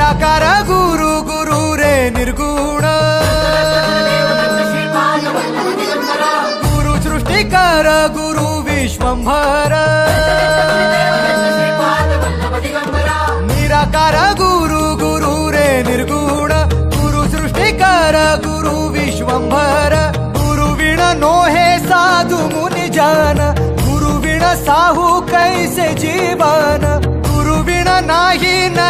निराकार गुरु गुरु रे निर्गुण गुरु सृष्टिकर गुरु विश्वंभर निराकार गुरु गुरु रे निर्गुण गुरु सृष्टिकर गुरु विश्वंभर गुरु विण नोहे साधु मुनि जन गुरु विण साहू कैसे जीवन गुरु विण नाही न